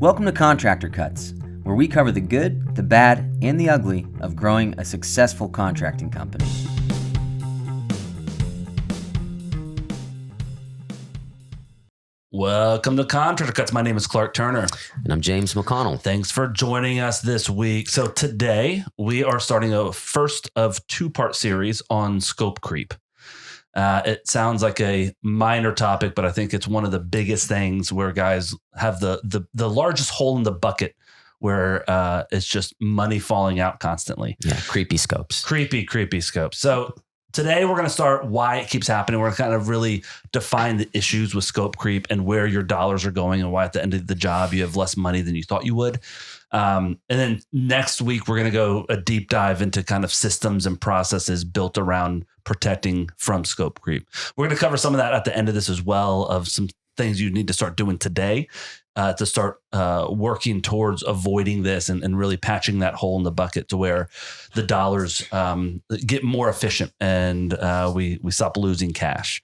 Welcome to Contractor Cuts, where we cover the good, the bad, and the ugly of growing a successful contracting company. Welcome to Contractor Cuts. My name is Clark Turner. And I'm James McConnell. Thanks for joining us this week. So today we are starting a first of two-part series on scope creep. It sounds like a minor topic, but I think it's one of the biggest things where guys have the largest hole in the bucket where it's just money falling out constantly. Yeah, creepy scopes. Creepy scopes. So today we're going to start why it keeps happening. We're going to kind of really define the issues with scope creep and where your dollars are going and why at the end of the job you have less money than you thought you would. And then next week, we're going to go a deep dive into kind of systems and processes built around protecting from scope creep. We're going to cover some of that at the end of this as well, of some things you need to start doing today to start working towards avoiding this and really patching that hole in the bucket to where the dollars get more efficient and we stop losing cash.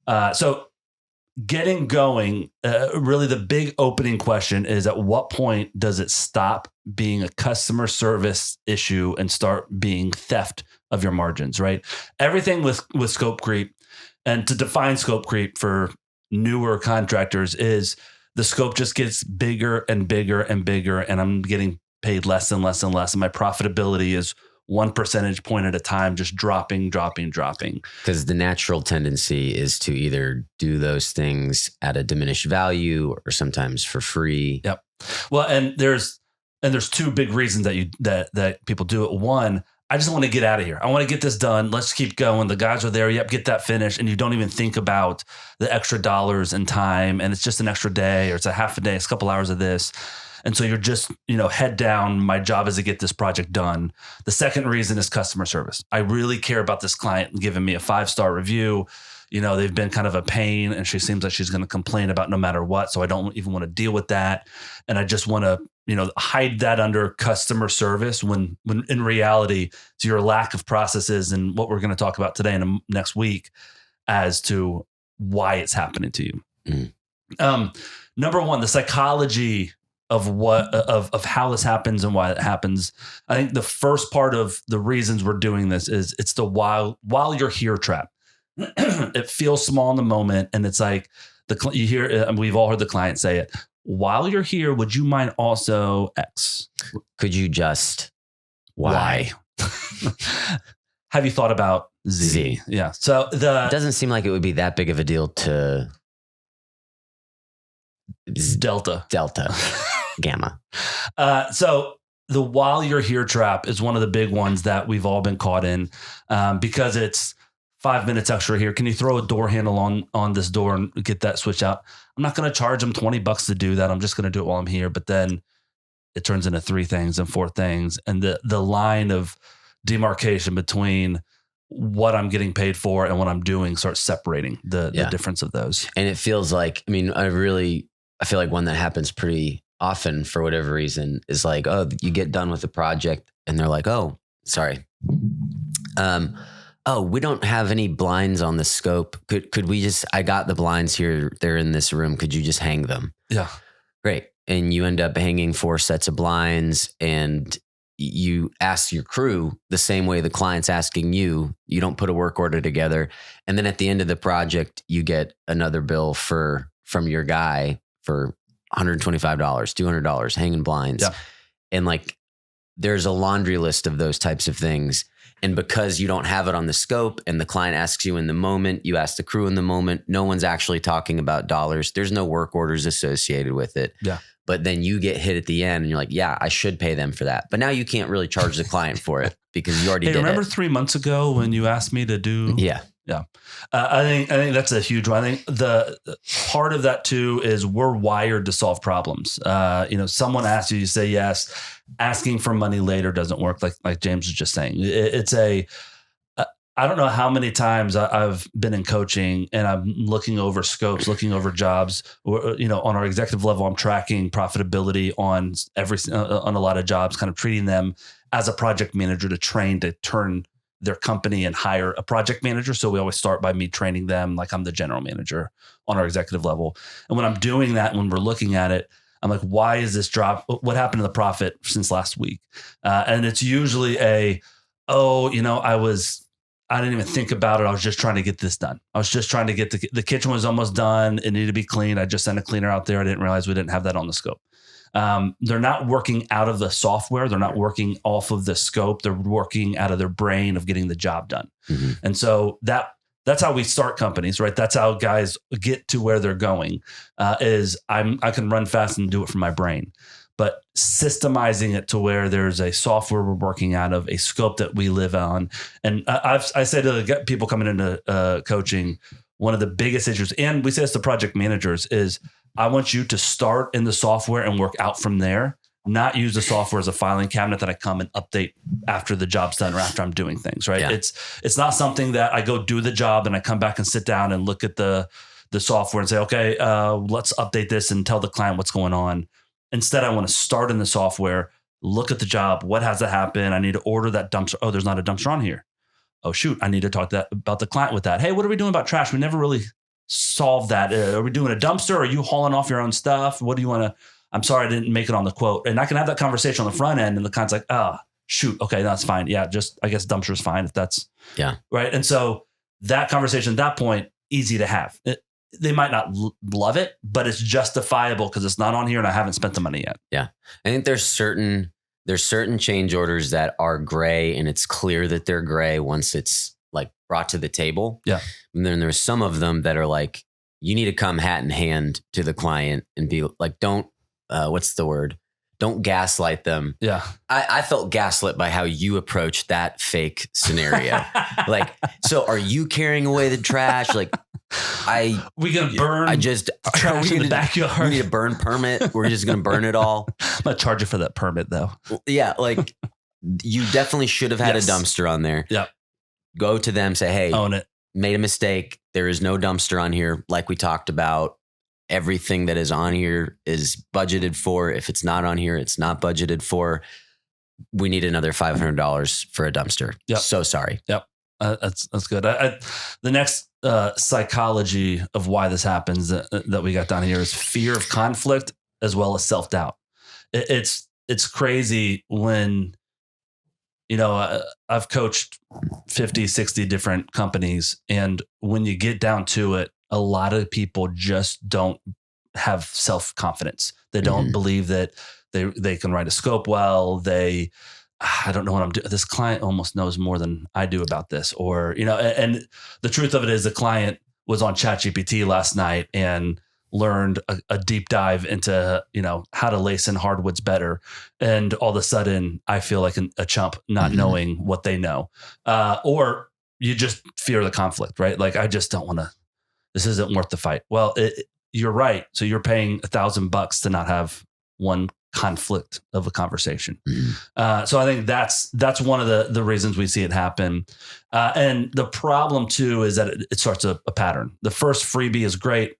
So getting going, really the big opening question is, at what point does it stop being a customer service issue and start being theft of your margins, right? Everything with scope creep, and to define scope creep for newer contractors, is the scope just gets bigger and bigger and bigger, and I'm getting paid less and less and less. And my profitability is 1 percentage point at a time, just dropping. Because the natural tendency is to either do those things at a diminished value or sometimes for free. Yep. Well, and there's two big reasons that people do it. One, I just want to get out of here. I want to get this done. Let's keep going. The guys are there. Yep. Get that finished. And you don't even think about the extra dollars and time. And it's just an extra day, or it's a half a day, it's a couple hours of this. And so you're just, head down. My job is to get this project done. The second reason is customer service. I really care about this client giving me a 5-star review. They've been kind of a pain, and she seems like she's going to complain about no matter what. So I don't even want to deal with that. And I just want to, hide that under customer service when in reality, it's your lack of processes and what we're going to talk about today and next week as to why it's happening to you. Number one, the psychology of how this happens and why it happens. I think the first part of the reasons we're doing this is it's the while you're here trap. It feels small in the moment, and it's like you hear. We've all heard the client say it. While you're here, would you mind also X? Could you just Y? Have you thought about Z? Yeah. So it doesn't seem like it would be that big of a deal to Delta. Gamma. So the while you're here trap is one of the big ones that we've all been caught in because it's 5 minutes extra here. Can you throw a door handle on this door and get that switch out? I'm not going to charge them $20 to do that. I'm just going to do it while I'm here. But then it turns into 3 things and 4 things. And the line of demarcation between what I'm getting paid for and what I'm doing starts separating the difference of those. And it feels like, I feel like one that happens pretty often for whatever reason is like, oh, you get done with the project and they're like, oh, sorry. We don't have any blinds on the scope. Could we just, I got the blinds here. They're in this room. Could you just hang them? Yeah. Great. And you end up hanging 4 sets of blinds, and you ask your crew the same way the client's asking you. You don't put a work order together. And then at the end of the project, you get another bill from your guy for $125, $200 hanging blinds. Yeah. And there's a laundry list of those types of things. And because you don't have it on the scope and the client asks you in the moment, you ask the crew in the moment, no one's actually talking about dollars. There's no work orders associated with it. Yeah. But then you get hit at the end and you're like, yeah, I should pay them for that. But now you can't really charge the client for it because you already did remember it. 3 months ago when you asked me to do? Yeah. Yeah. I think that's a huge one. I think the part of that too is we're wired to solve problems. Someone asks you, you say yes. Asking for money later doesn't work. Like James was just saying, I don't know how many times I've been in coaching and I'm looking over scopes, looking over jobs, or, on our executive level, I'm tracking profitability on a lot of jobs, kind of treating them as a project manager to train to turn their company and hire a project manager. So we always start by me training them like I'm the general manager on our executive level. And when I'm doing that, when we're looking at it, I'm like, why is this drop? What happened to the profit since last week? And it's usually I didn't even think about it. I was just trying to get this done. I was just trying to get the kitchen was almost done. It needed to be cleaned. I just sent a cleaner out there. I didn't realize we didn't have that on the scope. They're not working out of the software. They're not working off of the scope. They're working out of their brain of getting the job done. Mm-hmm. And so that's how we start companies, right? That's how guys get to where they're going, is I can run fast and do it from my brain. But systemizing it to where there's a software we're working out of, a scope that we live on. And I say to the people coming into coaching, one of the biggest issues, and we say this to project managers, is I want you to start in the software and work out from there, not use the software as a filing cabinet that I come and update after the job's done or after I'm doing things, right? Yeah. It's not something that I go do the job and I come back and sit down and look at the software and say, okay, let's update this and tell the client what's going on. Instead, I want to start in the software, look at the job. What has to happen? I need to order that dumpster. Oh, there's not a dumpster on here. Oh, shoot. I need to talk about the client with that. Hey, what are we doing about trash? We never really solved that. Are we doing a dumpster? Are you hauling off your own stuff? What do you want to? I'm sorry, I didn't make it on the quote. And I can have that conversation on the front end, and the client's like, shoot. Okay, that's fine. Yeah, just I guess dumpster is fine if that's right. And so that conversation at that point, easy to have. They might not love it, but it's justifiable because it's not on here and I haven't spent the money yet. Yeah. I think there's certain change orders that are gray, and it's clear that they're gray once it's like brought to the table. Yeah. And then there's some of them that are like, you need to come hat in hand to the client and be like, don't gaslight them. Yeah. I felt gaslit by how you approached that fake scenario. Like, so are you carrying away the trash? Like, we gonna burn trash in the backyard. We need a burn permit. We're just gonna burn it all. I'm gonna charge you for that permit though. Yeah, like you definitely should have had a dumpster on there. Yeah. Go to them, say, hey, own it. Made a mistake. There is no dumpster on here. Like we talked about, everything that is on here is budgeted for. If it's not on here, it's not budgeted for. We need another $500 for a dumpster. Yep. So sorry. Yep. That's good. The next psychology of why this happens that we got down here is fear of conflict as well as self-doubt. It's crazy when, I've coached 50, 60 different companies. And when you get down to it, a lot of people just don't have self-confidence. They don't believe that they can write a scope well. I don't know what I'm doing. This client almost knows more than I do about this, and the truth of it is the client was on ChatGPT last night and learned a deep dive into, how to lace in hardwoods better. And all of a sudden I feel like a chump not knowing what they know. Or you just fear the conflict, right? Like, I just don't want to, this isn't worth the fight. Well, you're right. So you're paying $1,000 to not have one conflict of a conversation. So I think that's one of the reasons we see it happen. And the problem too is that it starts a pattern. The first freebie is great,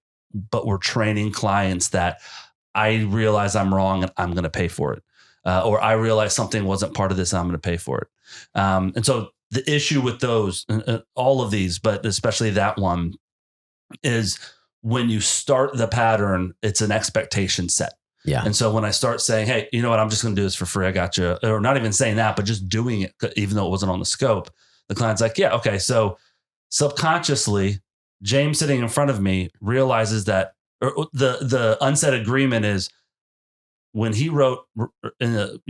but we're training clients that I realize I'm wrong and I'm going to pay for it. Or I realize something wasn't part of this and I'm going to pay for it. And so the issue with those, all of these, but especially that one, is when you start the pattern, it's an expectation set. Yeah. And so when I start saying, hey, you know what, I'm just going to do this for free. I got you. Or not even saying that, but just doing it, even though it wasn't on the scope, the client's like, yeah, okay. So subconsciously, James sitting in front of me realizes that, or the unsaid agreement is, when he wrote in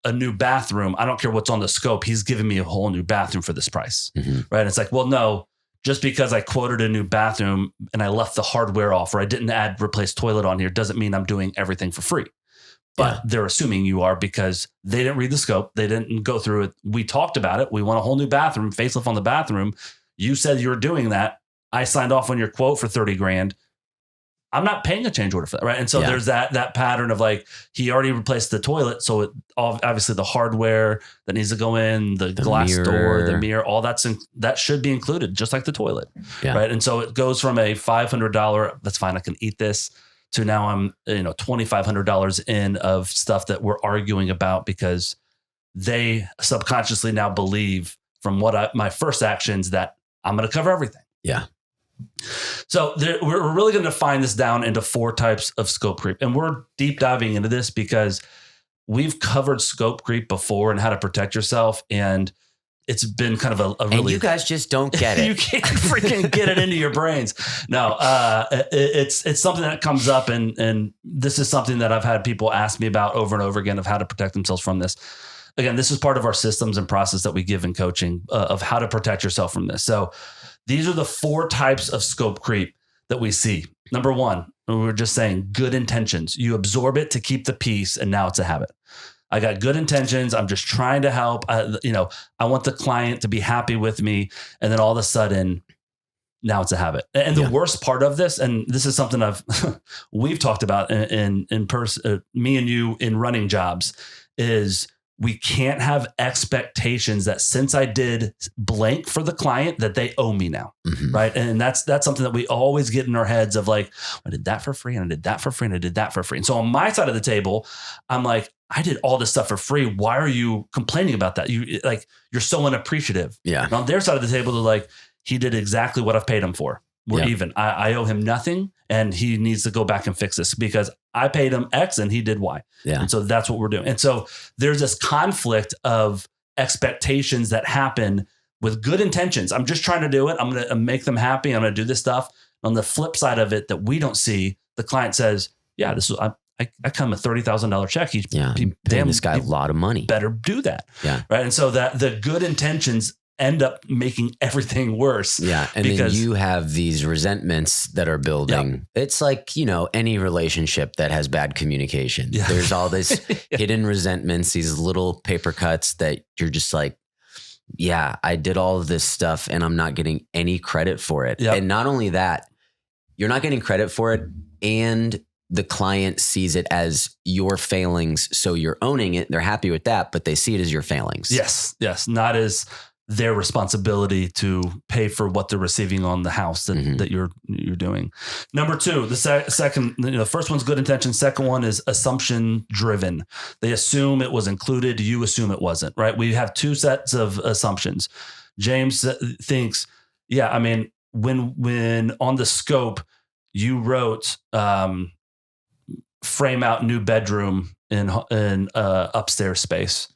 a new bathroom, I don't care what's on the scope, he's giving me a whole new bathroom for this price. Right. It's like, well, no, just because I quoted a new bathroom and I left the hardware off, or I didn't add replace toilet on here, doesn't mean I'm doing everything for free. But they're assuming you are, because they didn't read the scope. They didn't go through it. We talked about it. We want a whole new bathroom, facelift on the bathroom. You said you were doing that. I signed off on your quote for $30,000. I'm not paying a change order for that. Right. And so there's that pattern of like, he already replaced the toilet. So obviously the hardware that needs to go in, the glass door, the mirror, all that should be included, just like the toilet. Yeah. Right. And so it goes from a $500, that's fine, I can eat this, to now I'm, $2,500 in of stuff that we're arguing about, because they subconsciously now believe from my first actions that I'm going to cover everything. Yeah. So we're really going to define this down into 4 types of scope creep. And we're deep diving into this because we've covered scope creep before and how to protect yourself. And it's been kind of a really... And you guys just don't get it. You can't freaking get it into your brains. No, it's something that comes up. And this is something that I've had people ask me about over and over again of how to protect themselves from this. Again, this is part of our systems and process that we give in coaching of how to protect yourself from this. So these are the 4 types of scope creep that we see. Number 1, we were just saying good intentions. You absorb it to keep the peace, and now it's a habit. I got good intentions. I'm just trying to help. I want the client to be happy with me, and then all of a sudden, now it's a habit. And the worst part of this, and this is something we've talked about in person, me and you in running jobs, is we can't have expectations that since I did blank for the client that they owe me now. Mm-hmm. Right. And that's something that we always get in our heads of like, I did that for free and I did that for free and I did that for free. And so on my side of the table, I'm like, I did all this stuff for free. Why are you complaining about that? You're so unappreciative. Yeah. And on their side of the table, they're like, he did exactly what I've paid him for. We're even. I owe him nothing, and he needs to go back and fix this because I paid him X and he did Y. Yeah. And so that's what we're doing. And so there's this conflict of expectations that happen with good intentions. I'm just trying to do it. I'm going to make them happy. I'm going to do this stuff. On the flip side of it that we don't see, the client says, yeah, this is, I come a $30,000 check. He paying this guy a lot of money. Better do that. Yeah. Right. And so that the good intentions end up making everything worse. Yeah. And then you have these resentments that are building. Yeah. It's like, any relationship that has bad communication. Yeah. There's all this hidden resentments, these little paper cuts that you're just like, yeah, I did all of this stuff and I'm not getting any credit for it. Yep. And not only that, you're not getting credit for it, and the client sees it as your failings. So you're owning it. They're happy with that, but they see it as your failings. Yes. Yes. Not as their responsibility to pay for what they're receiving on the house that you're doing. Number 2, the second, the first one's good intention. Second one is assumption driven. They assume it was included. You assume it wasn't, right? We have 2 sets of assumptions. James thinks, when on the scope, you wrote, frame out new bedroom in upstairs space.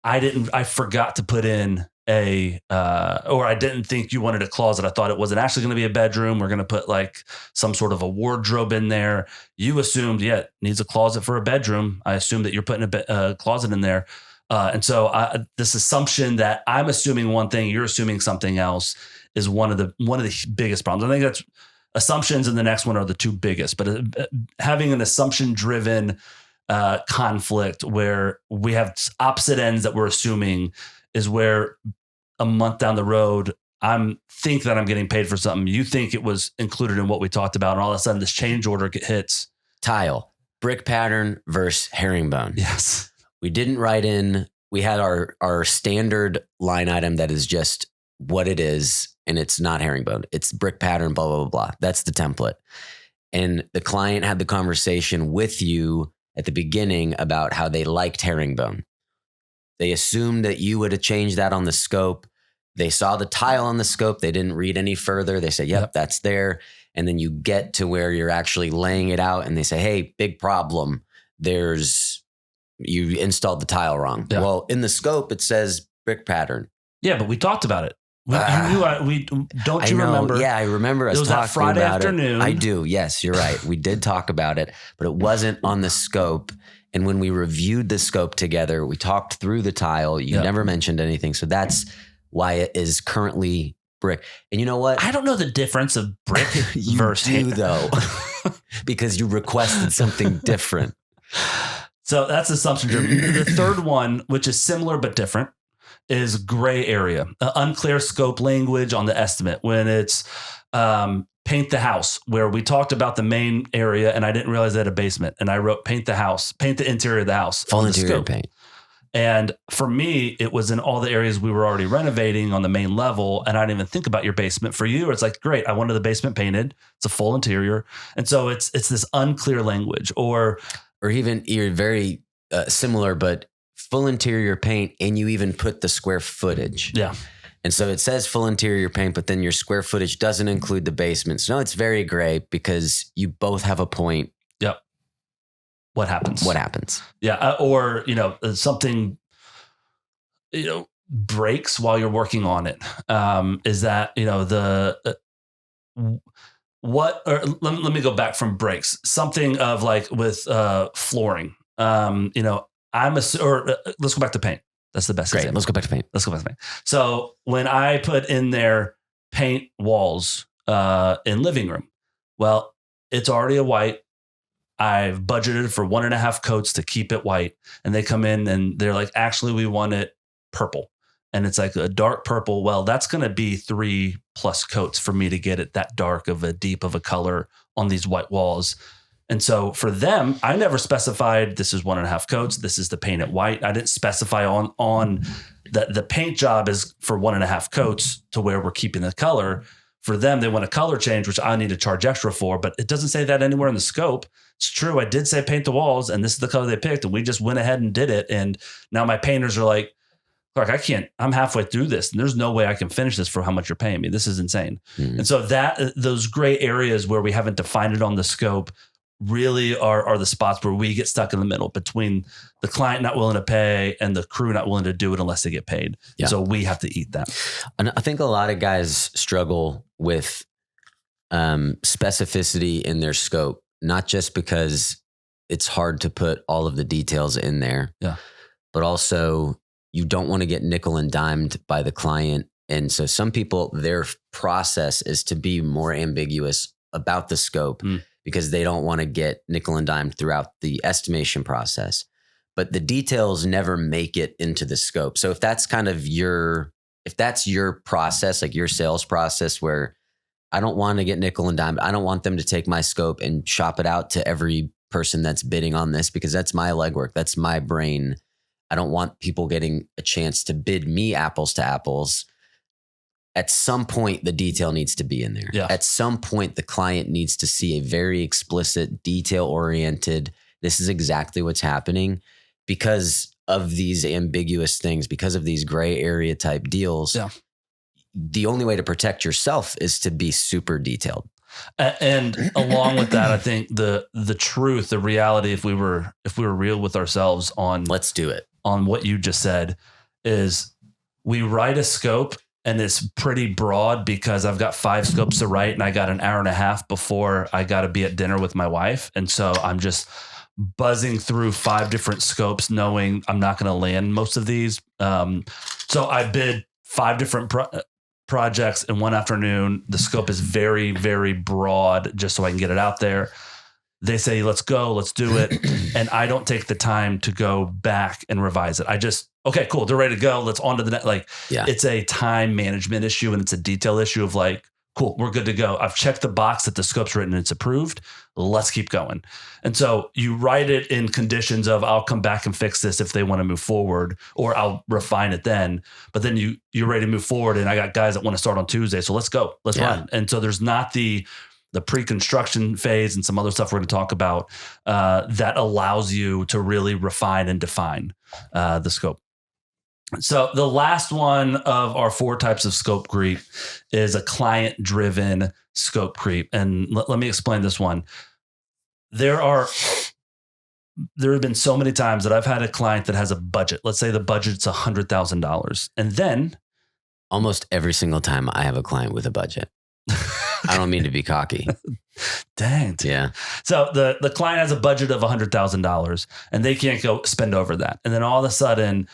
I forgot to put in or I didn't think you wanted a closet. I thought it wasn't actually going to be a bedroom. We're going to put like some sort of a wardrobe in there. You assumed, it needs a closet for a bedroom. I assumed that you're putting a closet in there. And so this assumption that I'm assuming one thing, you're assuming something else is one of the biggest problems. I think that's assumptions, and the next one are the 2 biggest, but having an assumption driven conflict where we have opposite ends that we're assuming is where a month down the road, think that I'm getting paid for something. You think it was included in what we talked about. And all of a sudden this change order hits. Tile, brick pattern versus herringbone. Yes. We didn't write in, we had our standard line item that is just what it is. And it's not herringbone. It's brick pattern, blah, blah, blah, blah. That's the template. And the client had the conversation with you at the beginning about how they liked herringbone. They assumed that you would have changed that on the scope. They saw the tile on the scope. They didn't read any further. They said, yep, that's there. And then you get to where you're actually laying it out and they say, hey, big problem. You installed the tile wrong. Yeah. Well, in the scope, it says brick pattern. Yeah, but we talked about it. Don't you remember? Yeah, I remember us talking about it. It was that Friday afternoon. I do. Yes, you're right. We did talk about it, but it wasn't on the scope. And when we reviewed the scope together, we talked through the tile. You never mentioned anything. So that's why it is currently brick. And you know what? I don't know the difference of brick versus you do, though, because you requested something different. So that's assumption driven. The third one, which is similar but different, is gray area, unclear scope language on the estimate. When it's paint the house, where we talked about the main area and I didn't realize they had a basement, and I wrote paint the interior of the house. Full interior paint. And for me, it was in all the areas we were already renovating on the main level. And I didn't even think about your basement. For you, it's like, great, I wanted the basement painted. It's a full interior. And so it's this unclear language, or even you're very similar, but full interior paint, and you even put the square footage. Yeah. And so it says full interior paint, but then your square footage doesn't include the basement. So no, it's very gray because you both have a point. Yep. What happens? What happens? Yeah. Or, something, breaks while you're working on it. Is that, let me go back from breaks. Something of like with flooring. Let's go back to paint. That's the best Great. example. Let's go back to paint. So when I put in there paint walls in living room, well, it's already a white. I've budgeted for 1.5 coats to keep it white. And they come in and they're like, actually, we want it purple. And it's like a dark purple. Well, that's going to be 3+ coats for me to get it that dark of a deep of a color on these white walls. And so for them, I never specified this is 1.5 coats. This is the paint at white. I didn't specify on that the paint job is for 1.5 coats to where we're keeping the color. For them, they want a color change, which I need to charge extra for, but it doesn't say that anywhere in the scope. It's true. I did say paint the walls and this is the color they picked and we just went ahead and did it. And now my painters are like, I'm halfway through this and there's no way I can finish this for how much you're paying me. This is insane. Mm-hmm. And so those gray areas where we haven't defined it on the scope really are the spots where we get stuck in the middle between the client not willing to pay and the crew not willing to do it unless they get paid. Yeah. So we have to eat that. And I think a lot of guys struggle with specificity in their scope, not just because it's hard to put all of the details in there, but also you don't want to get nickel and dimed by the client. And so some people, their process is to be more ambiguous about the scope because they don't want to get nickel and dimed throughout the estimation process. But the details never make it into the scope. So if that's kind of if that's your process, like your sales process, where I don't want to get nickel and dimed, I don't want them to take my scope and shop it out to every person that's bidding on this because that's my legwork. That's my brain. I don't want people getting a chance to bid me apples to apples. At some point, the detail needs to be in there. Yeah. At some point, the client needs to see a very explicit, detail-oriented, this is exactly what's happening because of these ambiguous things, because of these gray area type deals. Yeah. The only way to protect yourself is to be super detailed. And along with that, I think the truth, the reality, if we were real with ourselves on let's do it on what you just said is we write a scope and it's pretty broad because I've got 5 scopes to write and I got an hour and a half before I got to be at dinner with my wife. And so I'm just buzzing through 5 different scopes, knowing I'm not going to land most of these. So I bid 5 different projects in one afternoon. The scope is very, very broad just so I can get it out there. They say, let's go, let's do it. And I don't take the time to go back and revise it. I just, okay, cool. They're ready to go. Let's on to the next. It's a time management issue and it's a detail issue of like, cool, we're good to go. I've checked the box that the scope's written and it's approved. Let's keep going. And so you write it in conditions of I'll come back and fix this if they want to move forward, or I'll refine it then. But then you're ready to move forward and I got guys that want to start on Tuesday. So let's go. Let's run. And so there's not the pre-construction phase and some other stuff we're going to talk about that allows you to really refine and define the scope. So the last one of our 4 types of scope creep is a client-driven scope creep. And let me explain this one. There have been so many times that I've had a client that has a budget. Let's say the budget's $100,000. And then almost every single time I have a client with a budget. I don't mean to be cocky. Dang. Yeah. So the client has a budget of $100,000 and they can't go spend over that. And then all of a sudden,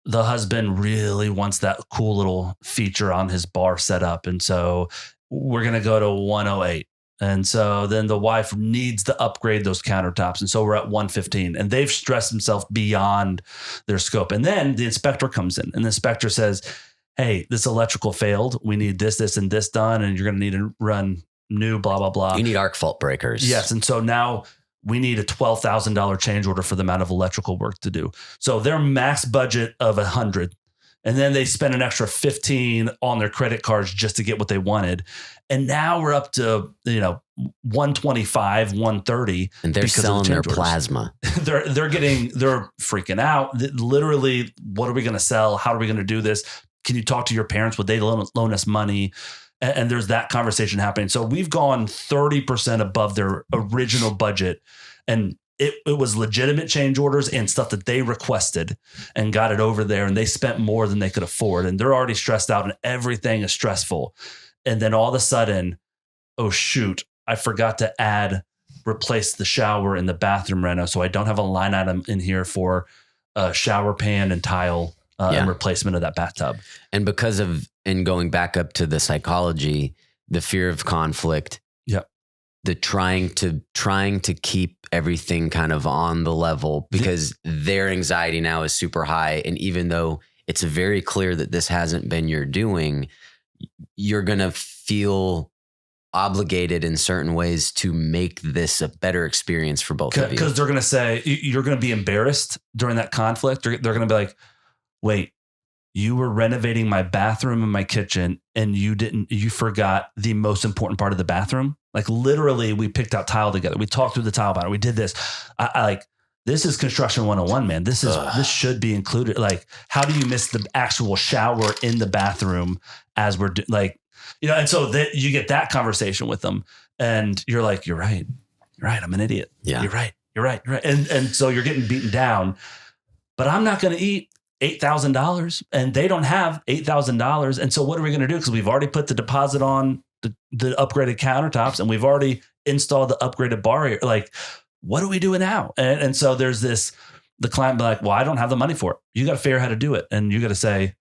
the husband really wants that cool little feature on his bar set up. And so we're going to go to 108. And so then the wife needs to upgrade those countertops. And so we're at 115 and they've stressed themselves beyond their scope. And then the inspector comes in and the inspector says, hey, this electrical failed. We need this, and this done. And you're going to need to run new, blah, blah, blah. You need arc fault breakers. Yes. And so now we need a $12,000 change order for the amount of electrical work to do. So their max budget of $100, and then they spend an extra $15 on their credit cards just to get what they wanted. And now we're up to, 125, 130. And they're selling their plasma. they're freaking out. Literally, what are we going to sell? How are we going to do this? can you talk to your parents? Would they loan us money? And there's that conversation happening. So we've gone 30% above their original budget, and it was legitimate change orders and stuff that they requested and got it over there, and they spent more than they could afford, and they're already stressed out and everything is stressful. And then all of a sudden, oh shoot, I forgot to replace the shower in the bathroom reno. So I don't have a line item in here for a shower pan and tile and replacement of that bathtub. And because of, and going back up to the psychology, the fear of conflict, the trying to keep everything kind of on the level, because their anxiety now is super high. And even though it's very clear that this hasn't been your doing, you're going to feel obligated in certain ways to make this a better experience for both of you. Because they're going to say, you're going to be embarrassed during that conflict. They're going to be like, wait, you were renovating my bathroom and my kitchen, and you forgot the most important part of the bathroom. Like literally we picked out tile together. We talked through the tile pattern. We did this. I like, this is construction 101, man. This should be included. Like, how do you miss the actual shower in the bathroom as we're and so that you get that conversation with them, and you're like, you're right. I'm an idiot. Yeah. You're right. And so you're getting beaten down, but I'm not going to eat $8,000, and they don't have $8,000. And so what are we going to do? Because we've already put the deposit on the upgraded countertops, and we've already installed the upgraded bar here. Like, what do we do now? And so there's the client be like, well, I don't have the money for it. You got to figure out how to do it. And you got to say,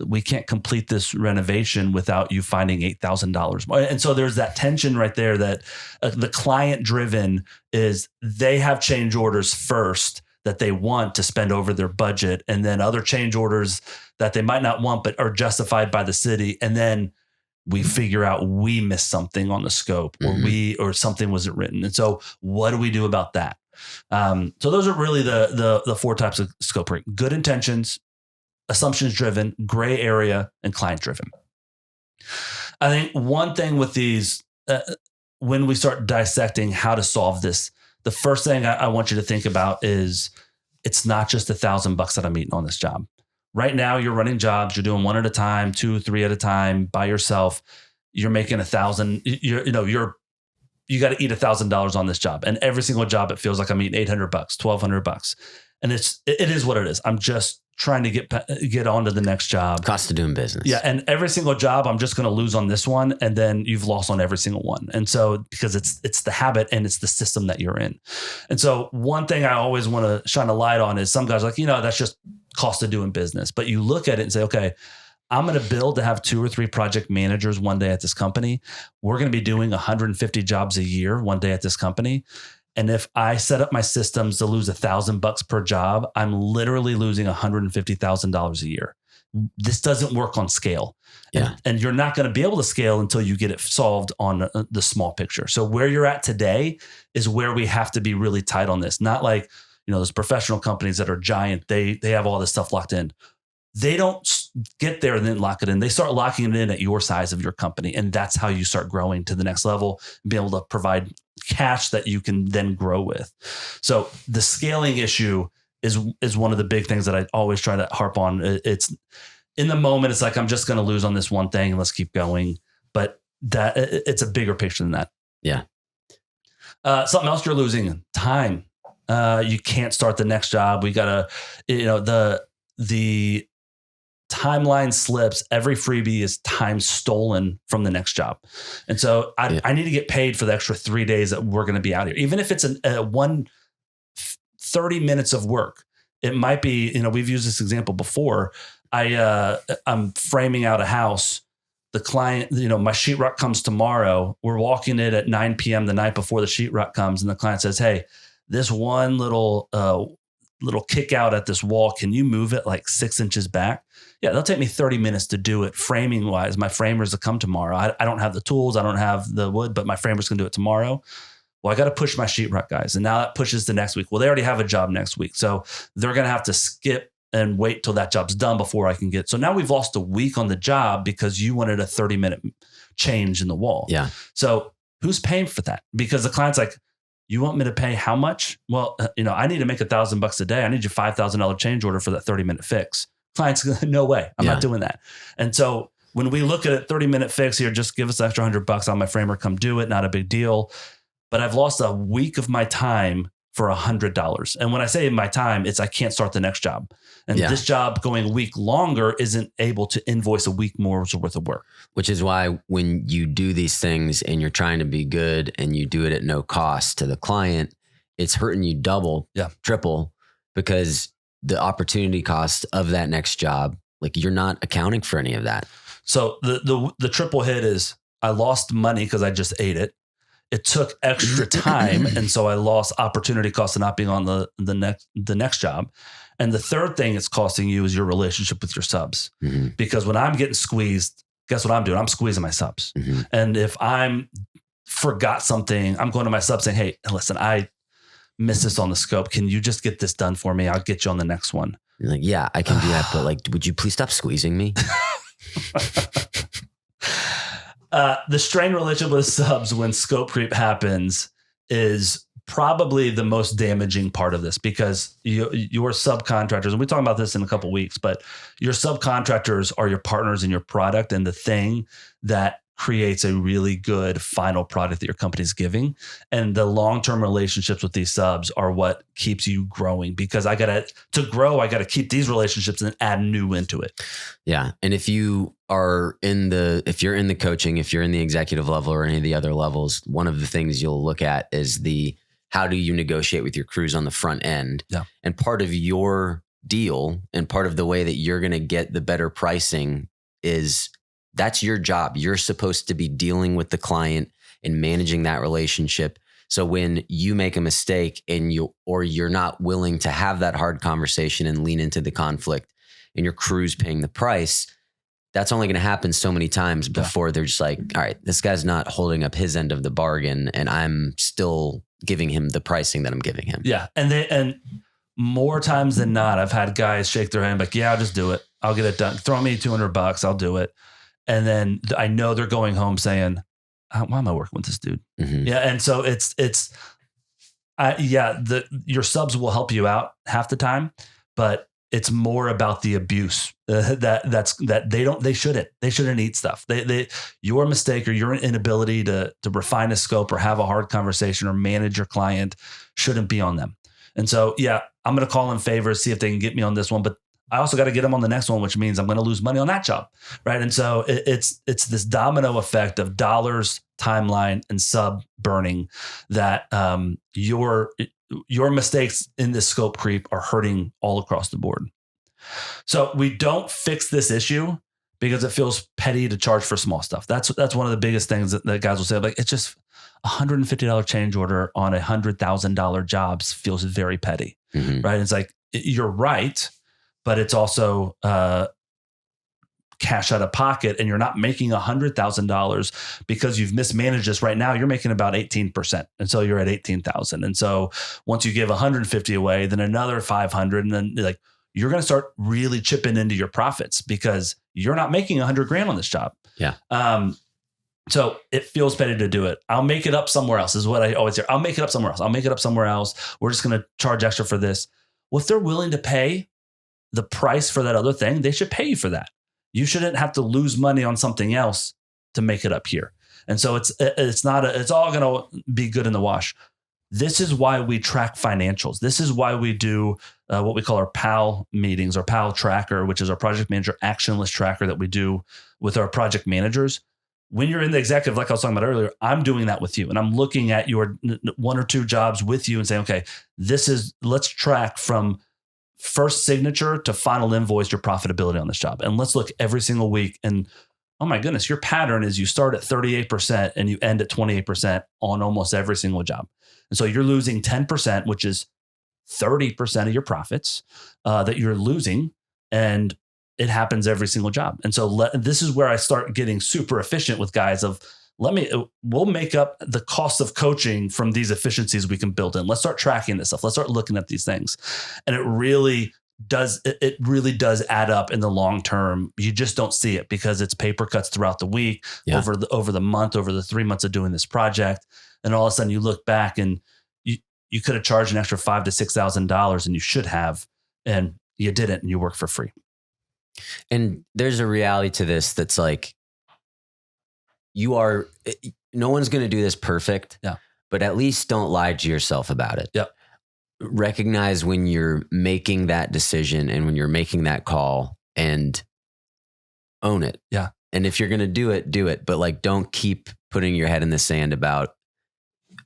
we can't complete this renovation without you finding $8,000 more. And so there's that tension right there that the client driven is, they have change orders first that they want to spend over their budget, and then other change orders that they might not want but are justified by the city. And then we figure out we missed something on the scope, or something wasn't written. And so what do we do about that? So those are really the four types of scope rate: good intentions, assumptions driven, gray area, and client driven. I think one thing with these, when we start dissecting how to solve this, the first thing I want you to think about is, it's not just $1,000 that I'm eating on this job. Right now, you're running jobs. You're doing one at a time, 2, 3 at a time by yourself. You're making $1,000. You got to eat $1,000 on this job, and every single job it feels like I'm eating $800, $1,200, and it is what it is. I'm just trying to get on to the next job. Cost of doing business. Yeah, and every single job I'm just going to lose on this one, and then you've lost on every single one. And so because it's the habit and it's the system that you're in. And so one thing I always want to shine a light on is, some guys are like, that's just cost of doing business. But you look at it and say, okay, I'm going to build to have 2 or 3 project managers one day at this company. We're going to be doing 150 jobs a year one day at this company. And if I set up my systems to lose $1,000 per job, I'm literally losing $150,000 a year. This doesn't work on scale. Yeah. And you're not going to be able to scale until you get it solved on the small picture. So where you're at today is where we have to be really tight on this. Not like, those professional companies that are giant, they have all this stuff locked in. They don't get there and then lock it in. They start locking it in at your size of your company. And that's how you start growing to the next level and be able to provide cash that you can then grow with. So the scaling issue is one of the big things that I always try to harp on. It's in the moment, it's like, I'm just going to lose on this one thing and let's keep going. But that it's a bigger picture than that. Yeah. Something else you're losing: time. You can't start the next job. We got to, the timeline slips. Every freebie is time stolen from the next job. And so I need to get paid for the extra 3 days that we're going to be out here. Even if it's a 30 minutes of work, it might be, we've used this example before. I'm framing out a house. The client, my sheetrock comes tomorrow. We're walking it at 9 p.m. the night before the sheetrock comes. And the client says, hey, this one little kick out at this wall, can you move it like 6 inches back? Yeah, they'll take me 30 minutes to do it framing wise. My framers will come tomorrow. I don't have the tools. I don't have the wood, but my framers can do it tomorrow. Well, I got to push my sheetrock guys. And now that pushes to next week. Well, they already have a job next week. So they're going to have to skip and wait till that job's done before I can get. So now we've lost a week on the job because you wanted a 30-minute change in the wall. Yeah. So who's paying for that? Because the client's like, you want me to pay how much? Well, I need to make $1,000 a day. I need your $5,000 change order for that 30-minute fix. Clients, no way. I'm Yeah. not doing that. And so when we look at a 30-minute fix here, just give us an extra $100 on my framer, come do it. Not a big deal. But I've lost a week of my time for $100. And when I say my time, it's I can't start the next job. And Yeah. this job going a week longer isn't able to invoice a week more worth of work. Which is why when you do these things and you're trying to be good and you do it at no cost to the client, it's hurting you double, triple, because the opportunity cost of that next job, like you're not accounting for any of that. So the triple hit is I lost money because I just ate it. It took extra time, and so I lost opportunity cost of not being on the next job. And the third thing it's costing you is your relationship with your subs. Mm-hmm. Because when I'm getting squeezed, guess what I'm doing? I'm squeezing my subs. Mm-hmm. And if I'm forgot something, I'm going to my sub saying, "Hey, listen, I missed this on the scope. Can you just get this done for me? I'll get you on the next one." You're like, yeah, I can do that, but like, would you please stop squeezing me? The strained relationship with subs when scope creep happens is probably the most damaging part of this, because your subcontractors, and we're talking about this in a couple of weeks, but your subcontractors are your partners in your product and the thing that creates a really good final product that your company's giving. And the long-term relationships with these subs are what keeps you growing, because to grow, I got to keep these relationships and add new into it. Yeah. And if you're in the coaching, if you're in the executive level or any of the other levels, one of the things you'll look at is how do you negotiate with your crews on the front end? Yeah. And part of your deal and part of the way that you're going to get the better pricing is that's your job. You're supposed to be dealing with the client and managing that relationship. So when you make a mistake and you're not willing to have that hard conversation and lean into the conflict, and your crew's paying the price, that's only going to happen so many times before they're just like, all right, this guy's not holding up his end of the bargain, and I'm still giving him the pricing that I'm giving him. Yeah. And more times than not, I've had guys shake their hand like, yeah, I'll just do it. I'll get it done. Throw me $200. I'll do it. And then I know they're going home saying, why am I working with this dude? Mm-hmm. Yeah. And so your subs will help you out half the time, but it's more about the abuse they shouldn't eat stuff. Your mistake or your inability to refine a scope or have a hard conversation or manage your client shouldn't be on them. And so, yeah, I'm going to call in favors, see if they can get me on this one, but I also got to get them on the next one, which means I'm going to lose money on that job. Right. And so it's this domino effect of dollars, timeline, and sub burning that your mistakes in this scope creep are hurting all across the board. So we don't fix this issue because it feels petty to charge for small stuff. That's one of the biggest things that guys will say. Like, it's just $150 change order on $100,000 jobs feels very petty. Mm-hmm. Right. It's like, you're right, but it's also cash out of pocket, and you're not making $100,000 because you've mismanaged this. Right now, you're making about 18%, and so you're at 18,000. And so once you give 150 away, then another 500, and then like you're going to start really chipping into your profits because you're not making $100,000 on this job. Yeah. So it feels petty to do it. I'll make it up somewhere else is what I always hear. I'll make it up somewhere else. I'll make it up somewhere else. We're just going to charge extra for this. Well, if they're willing to pay the price for that other thing, they should pay you for that. You shouldn't have to lose money on something else to make it up here. And so it's all going to be good in the wash. This is why we track financials. This is why we do what we call our PAL meetings, our PAL tracker, which is our project manager action list tracker that we do with our project managers. When you're in the executive, like I was talking about earlier, I'm doing that with you, and I'm looking at your one or two jobs with you and saying, okay, let's track from first signature to final invoice your profitability on this job. And let's look every single week. And oh my goodness, your pattern is you start at 38% and you end at 28% on almost every single job. And so you're losing 10%, which is 30% of your profits that you're losing. And it happens every single job. And so this is where I start getting super efficient with guys we'll make up the cost of coaching from these efficiencies we can build in. Let's start tracking this stuff. Let's start looking at these things. And it really does add up in the long term. You just don't see it because it's paper cuts throughout the week, over the month, over the 3 months of doing this project. And all of a sudden you look back and you could have charged an extra $5,000 to $6,000 and you should have, and you didn't, and you work for free. And there's a reality to this that's like, no one's going to do this perfect, but at least don't lie to yourself about it. Yep. Recognize when you're making that decision and when you're making that call and own it. Yeah. And if you're going to do it. But like, don't keep putting your head in the sand about,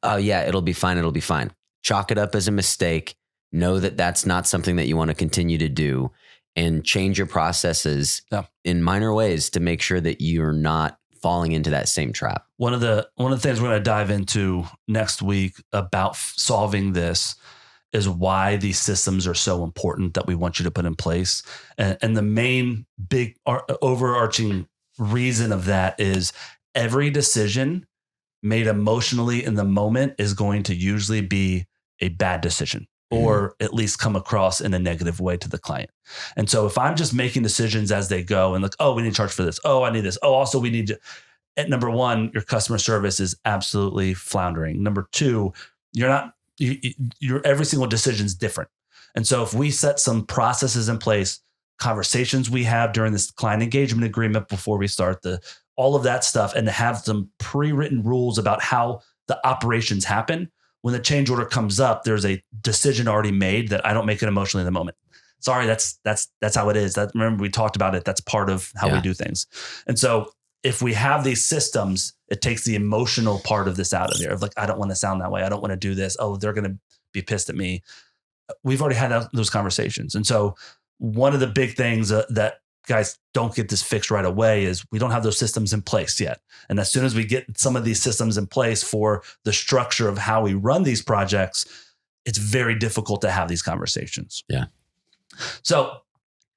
oh yeah, it'll be fine. It'll be fine. Chalk it up as a mistake. Know that that's not something that you want to continue to do, and change your processes in minor ways to make sure that you're not falling into that same trap. One of the things we're going to dive into next week about solving this is why these systems are so important that we want you to put in place. And the main big overarching reason of that is every decision made emotionally in the moment is going to usually be a bad decision, or at least come across in a negative way to the client. And so if I'm just making decisions as they go and like, oh, we need to charge for this. Oh, I need this. Oh, also we need to, at number one, your customer service is absolutely floundering. Number two, your every single decision is different. And so if we set some processes in place, conversations we have during this client engagement agreement before we start all of that stuff, and to have some pre-written rules about how the operations happen, when the change order comes up, there's a decision already made that I don't make it emotionally in the moment. Sorry, that's how it is. Remember we talked about it. That's part of how we do things. And so if we have these systems, it takes the emotional part of this out of there. Of like, I don't want to sound that way. I don't want to do this. Oh, they're going to be pissed at me. We've already had those conversations. And so one of the big things that guys don't get this fixed right away is we don't have those systems in place yet. And as soon as we get some of these systems in place for the structure of how we run these projects, it's very difficult to have these conversations. Yeah. So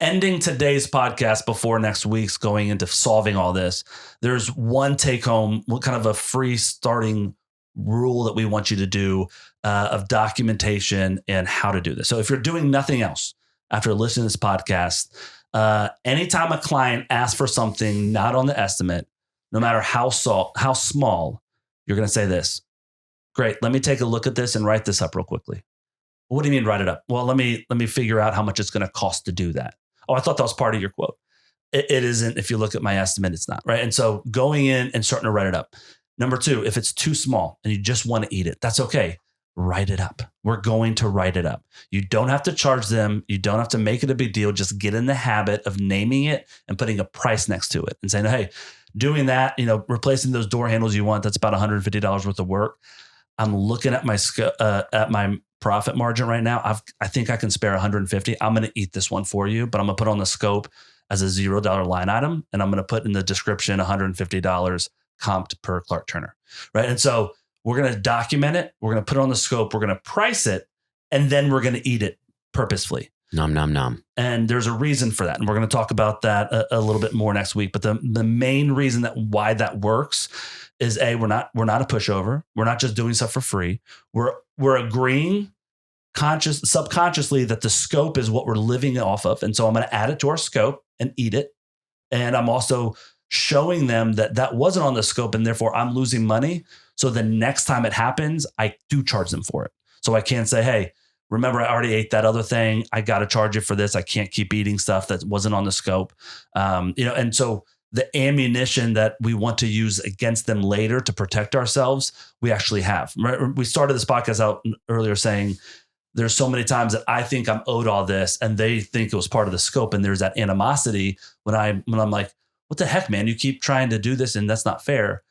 ending today's podcast before next week's going into solving all this, there's one take home, kind of a free starting rule that we want you to do of documentation and how to do this. So if you're doing nothing else after listening to this podcast, anytime a client asks for something not on the estimate, no matter how small, you're going to say this: great, let me take a look at this and write this up real quickly. What do you mean write it up? Well, let me figure out how much it's going to cost to do that. Oh, I thought that was part of your quote. It isn't. If you look at my estimate, it's not, right? And so going in and starting to write it up. Number two, if it's too small and you just want to eat it, that's okay. Write it up. We're going to write it up. You don't have to charge them. You don't have to make it a big deal. Just get in the habit of naming it and putting a price next to it and saying, hey, doing that, replacing those door handles you want, that's about $150 worth of work. I'm looking at my profit margin right now. I think I can spare 150. I'm going to eat this one for you, but I'm going to put on the scope as a $0 line item. And I'm going to put in the description $150 comped per Clark Turner. Right. And so we're going to document it. We're going to put it on the scope. We're going to price it, and then we're going to eat it purposefully. Nom, nom, nom. And there's a reason for that. And we're going to talk about that a little bit more next week. But the main reason why that works is we're not a pushover. We're not just doing stuff for free. We're agreeing subconsciously that the scope is what we're living off of. And so I'm going to add it to our scope and eat it. And I'm also showing them that wasn't on the scope, and therefore I'm losing money. So the next time it happens, I do charge them for it. So I can't say, hey, remember, I already ate that other thing. I got to charge you for this. I can't keep eating stuff that wasn't on the scope. And so the ammunition that we want to use against them later to protect ourselves, we actually have. We started this podcast out earlier saying there's so many times that I think I'm owed all this and they think it was part of the scope. And there's that animosity when I'm like, what the heck, man, you keep trying to do this and that's not fair.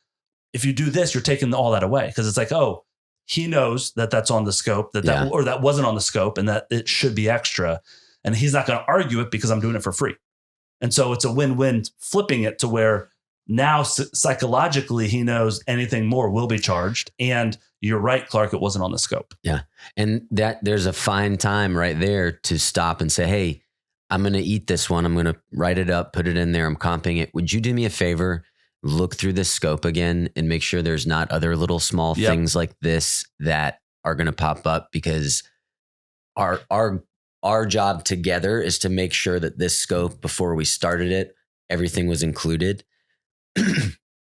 If you do this, you're taking all that away. Cause it's like, oh, he knows that that's on the scope, or that wasn't on the scope and that it should be extra. And he's not going to argue it because I'm doing it for free. And so it's a win-win, flipping it to where now psychologically he knows anything more will be charged. And you're right, Clark, it wasn't on the scope. Yeah. And there's a fine time right there to stop and say, hey, I'm going to eat this one. I'm going to write it up, put it in there. I'm comping it. Would you do me a favor? Look through this scope again and make sure there's not other little small things like this that are going to pop up, because our job together is to make sure that this scope, before we started it, everything was included.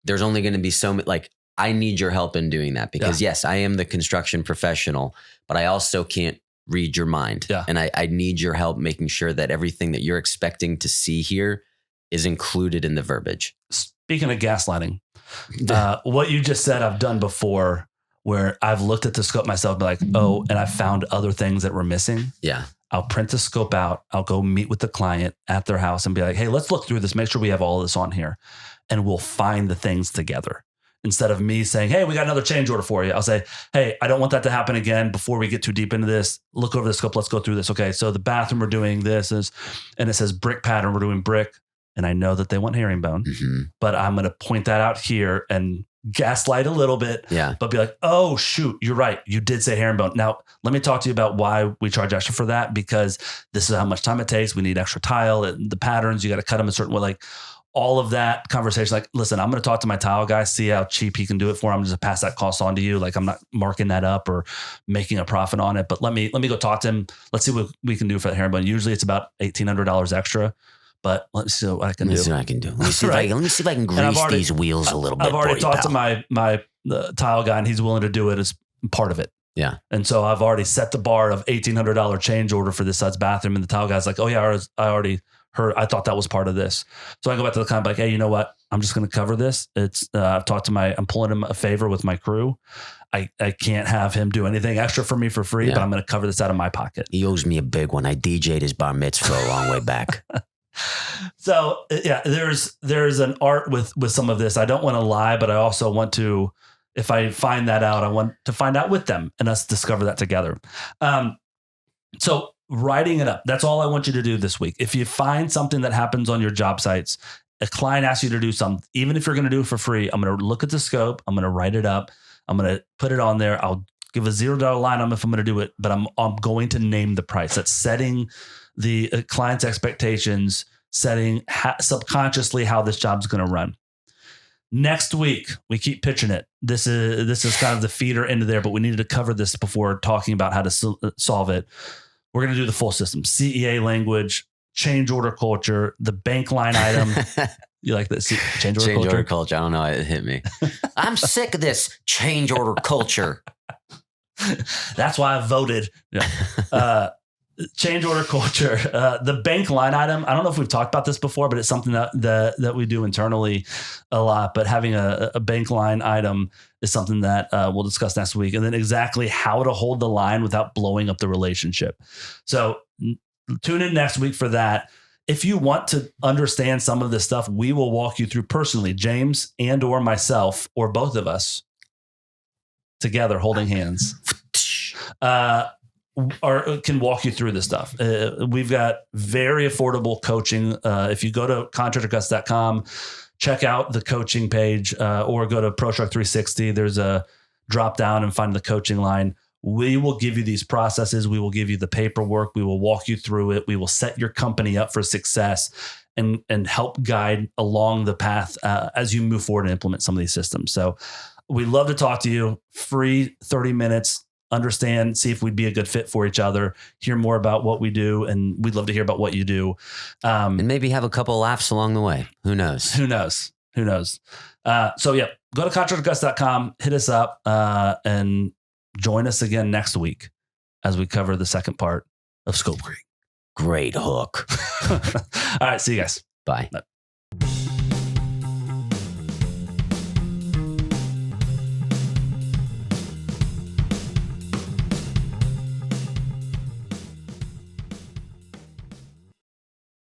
There's only going to be so much, I need your help in doing that, because yes, I am the construction professional, but I also can't read your mind. Yeah. And I need your help making sure that everything that you're expecting to see here is included in the verbiage. Speaking of gaslighting, what you just said, I've done before where I've looked at the scope myself and be like, oh, and I found other things that were missing. Yeah. I'll print the scope out. I'll go meet with the client at their house and be like, hey, let's look through this. Make sure we have all of this on here. And we'll find the things together. Instead of me saying, hey, we got another change order for you. I'll say, hey, I don't want that to happen again. Before we get too deep into this, look over the scope. Let's go through this. Okay. So the bathroom, we're doing this and it says brick pattern. We're doing brick. And I know that they want herringbone, but I'm going to point that out here and gaslight a little bit, but be like, oh, shoot, you're right. You did say herringbone. Now, let me talk to you about why we charge extra for that, because this is how much time it takes. We need extra tile. The patterns, you got to cut them a certain way. Like all of that conversation, like, listen, I'm going to talk to my tile guy, see how cheap he can do it for. I'm just pass that cost on to you. Like I'm not marking that up or making a profit on it, but let me go talk to him. Let's see what we can do for the herringbone. Usually it's about $1,800 extra. But let's see what I can do. Let me see if I can grease these wheels a little bit. I've already talked to my tile guy, and he's willing to do it as part of it. Yeah. And so I've already set the bar of $1,800 change order for this size bathroom, and the tile guy's like, "Oh yeah, I already heard. I thought that was part of this." So I go back to the client, like, "Hey, you know what? I'm just going to cover this. I've talked to I'm pulling him a favor with my crew. I can't have him do anything extra for me for free, but I'm going to cover this out of my pocket. He owes me a big one. I DJ'd his bar mitzvah a long way back." So yeah, there's an art with some of this. I don't want to lie, but I also want to, if I find that out, I want to find out with them and us discover that together. So writing it up, that's all I want you to do this week. If you find something that happens on your job sites, a client asks you to do something, even if you're going to do it for free, I'm going to look at the scope. I'm going to write it up. I'm going to put it on there. I'll give a $0 line on if I'm going to do it, but I'm going to name the price. That's setting the client's expectations, setting subconsciously how this job's going to run. Next week, we keep pitching it. This is kind of the feeder into there, but we needed to cover this before talking about how to solve it. We're going to do the full system, CEA language, change order culture, the bank line item. You like that? Change order culture. I don't know. It hit me. I'm sick of this change order culture. That's why I voted. Yeah. Change order culture, the bank line item. I don't know if we've talked about this before, but it's something that we do internally a lot. But having a bank line item is something that we'll discuss next week. And then exactly how to hold the line without blowing up the relationship. So tune in next week for that. If you want to understand some of this stuff, we will walk you through personally, James and or myself, or both of us together holding hands. Or can walk you through this stuff. We've got very affordable coaching. If you go to contractorguts.com, check out the coaching page, or go to ProStruct 360. There's a drop down and find the coaching line. We will give you these processes. We will give you the paperwork. We will walk you through it. We will set your company up for success and help guide along the path as you move forward and implement some of these systems. So we love to talk to you. Free 30 minutes. Understand, see if we'd be a good fit for each other, hear more about what we do. And we'd love to hear about what you do. And maybe have a couple of laughs along the way. Who knows? So yeah, go to contractorguts.com, hit us up, and join us again next week as we cover the second part of Scope Creek. Great hook. All right. See you guys. Bye. Bye.